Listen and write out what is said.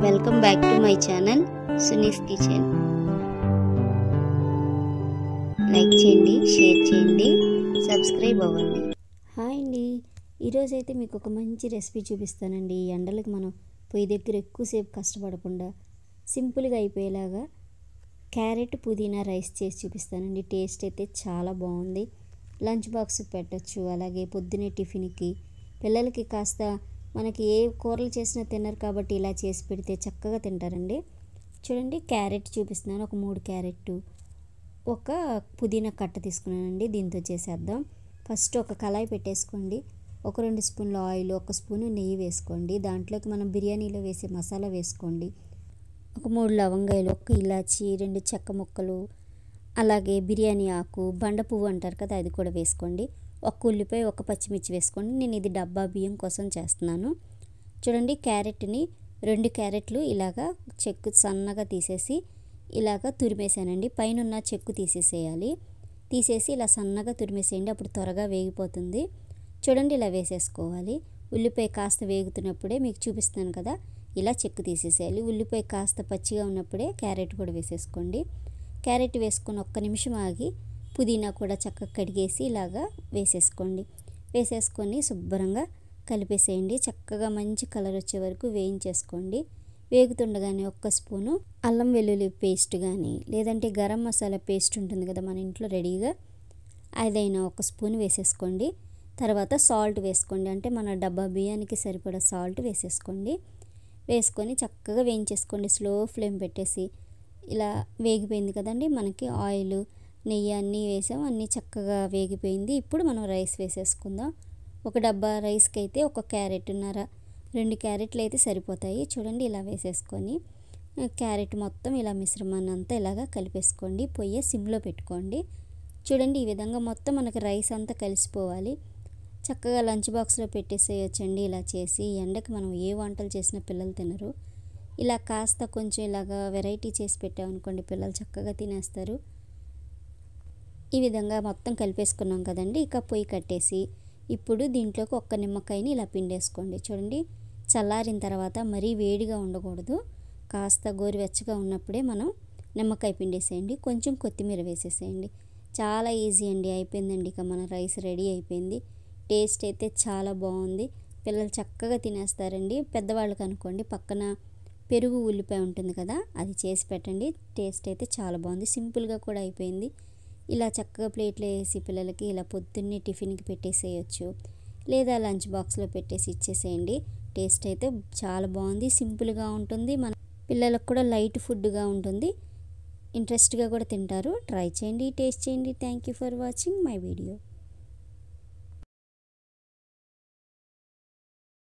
Welcome back to my channel Suni's kitchen. Like చేయండి, share చేయండి, subscribe అవ్వండి. హాయ్ అండి, ఈరోజైతే మీకు ఒక మంచి రెసిపీ చూపిస్తానండి. ఈ ఎండలకు మనం పొయ్యి దగ్గర ఎక్కువసేపు కష్టపడకుండా సింపుల్గా అయిపోయేలాగా క్యారెట్ పుదీనా రైస్ చేసి చూపిస్తానండి. టేస్ట్ అయితే చాలా బాగుంది. లంచ్ బాక్స్ పెట్టచ్చు, అలాగే పొద్దునే టిఫిన్కి పిల్లలకి కాస్త మనకి ఏ కూరలు చేసినా తినరు కాబట్టి ఇలా చేసి పెడితే చక్కగా తింటారండి. చూడండి, క్యారెట్ చూపిస్తున్నాను. ఒక 3 క్యారెట్, ఒక పుదీనా కట్ట తీసుకున్నానండి. దీంతో చేసేద్దాం. ఫస్ట్ ఒక కళాయి పెట్టేసుకోండి. ఒక 2 స్పూన్ల ఆయిల్, 1 స్పూను నెయ్యి వేసుకోండి. దాంట్లోకి మనం బిర్యానీలో వేసే మసాలా వేసుకోండి. ఒక 3 లవంగాయలు, 1 ఇలాచి, 2 చెక్క ముక్కలు, అలాగే బిర్యానీ ఆకు, బండ పువ్వు అంటారు కదా, అది కూడా వేసుకోండి. 1 ఉల్లిపాయ, 1 పచ్చిమిర్చి వేసుకోండి. నేను ఇది డబ్బా బియ్యం కోసం చేస్తున్నాను. చూడండి, క్యారెట్ని 2 క్యారెట్లు ఇలాగా చెక్కు సన్నగా తీసేసి ఇలాగా తురిమేసానండి. పైన ఉన్న చెక్కు తీసేసేయాలి. తీసేసి ఇలా సన్నగా తురిమేసేయండి, అప్పుడు త్వరగా వేగిపోతుంది. చూడండి, ఇలా వేసేసుకోవాలి. ఉల్లిపాయ కాస్త వేగుతున్నప్పుడే మీకు చూపిస్తున్నాను కదా, ఇలా చెక్కు తీసేసేయాలి. ఉల్లిపాయ కాస్త పచ్చిగా ఉన్నప్పుడే క్యారెట్ కూడా వేసేసుకోండి. క్యారెట్ వేసుకొని 1 నిమిషం ఆగి పుదీనా కూడా చక్కగా కడిగేసి ఇలాగా వేసేసుకోండి. వేసేసుకొని శుభ్రంగా కలిపేసేయండి. చక్కగా మంచి కలర్ వచ్చే వరకు వేయించేసుకోండి. వేగుతుండగానే 1 స్పూను అల్లం వెల్లుల్లి పేస్ట్ కానీ, లేదంటే గరం మసాలా పేస్ట్ ఉంటుంది కదా మన ఇంట్లో రెడీగా, అదైనా 1 స్పూన్ వేసేసుకోండి. తర్వాత సాల్ట్ వేసుకోండి, అంటే మన డబ్బా బియ్యానికి సరిపడా సాల్ట్ వేసేసుకోండి. వేసుకొని చక్కగా వేయించేసుకోండి. స్లో ఫ్లేమ్ పెట్టేసి ఇలా వేగిపోయింది కదండి. మనకి ఆయిల్, నెయ్యి అన్నీ వేసాం, అన్నీ చక్కగా వేగిపోయింది. ఇప్పుడు మనం రైస్ వేసేసుకుందాం. ఒక డబ్బా రైస్కి అయితే 1 క్యారెట్న్నర, 2 క్యారెట్లు అయితే సరిపోతాయి. చూడండి, ఇలా వేసేసుకొని క్యారెట్ మొత్తం ఇలా మిశ్రమాన్ని అంతా ఇలాగా కలిపేసుకోండి. పొయ్యి సిమ్లో పెట్టుకోండి. చూడండి, ఈ విధంగా మొత్తం మనకి రైస్ అంతా కలిసిపోవాలి. చక్కగా లంచ్ బాక్స్లో పెట్టేసేయచ్చండి. ఇలా చేసి ఎండకి మనం ఏ వంటలు చేసినా పిల్లలు తినరు. ఇలా కాస్త కొంచెం ఇలాగా వెరైటీ చేసి పెట్టామనుకోండి, పిల్లలు చక్కగా తినేస్తారు. ఈ విధంగా మొత్తం కలిపేసుకున్నాం కదండి. ఇక పొయ్యి కట్టేసి ఇప్పుడు దీంట్లోకి 1 నిమ్మకాయని ఇలా పిండేసుకోండి. చూడండి, చల్లారిన తర్వాత మరీ వేడిగా ఉండకూడదు, కాస్త గోరువెచ్చగా ఉన్నప్పుడే మనం నిమ్మకాయ పిండేసేయండి. కొంచెం కొత్తిమీర వేసేసేయండి. చాలా ఈజీ అండి. అయిపోయిందండి, ఇక మన రైస్ రెడీ అయిపోయింది. టేస్ట్ అయితే చాలా బాగుంది. పిల్లలు చక్కగా తినేస్తారండి. పెద్దవాళ్ళకి అనుకోండి పక్కన పెరుగు, ఉల్లిపాయ ఉంటుంది కదా, అది చేసి పెట్టండి. టేస్ట్ అయితే చాలా బాగుంది. సింపుల్గా కూడా అయిపోయింది. ఇలా చక్కగా ప్లేట్లో వేసి పిల్లలకి ఇలా పొద్దున్నే టిఫిన్కి పెట్టేసేయచ్చు, లేదా లంచ్ బాక్స్లో పెట్టేసి ఇచ్చేసేయండి. టేస్ట్ అయితే చాలా బాగుంది. సింపుల్గా ఉంటుంది. మన పిల్లలకు కూడా లైట్ ఫుడ్గా ఉంటుంది. ఇంట్రెస్ట్గా కూడా తింటారు. ట్రై చేయండి, టేస్ట్ చేయండి. Thank you for watching my video.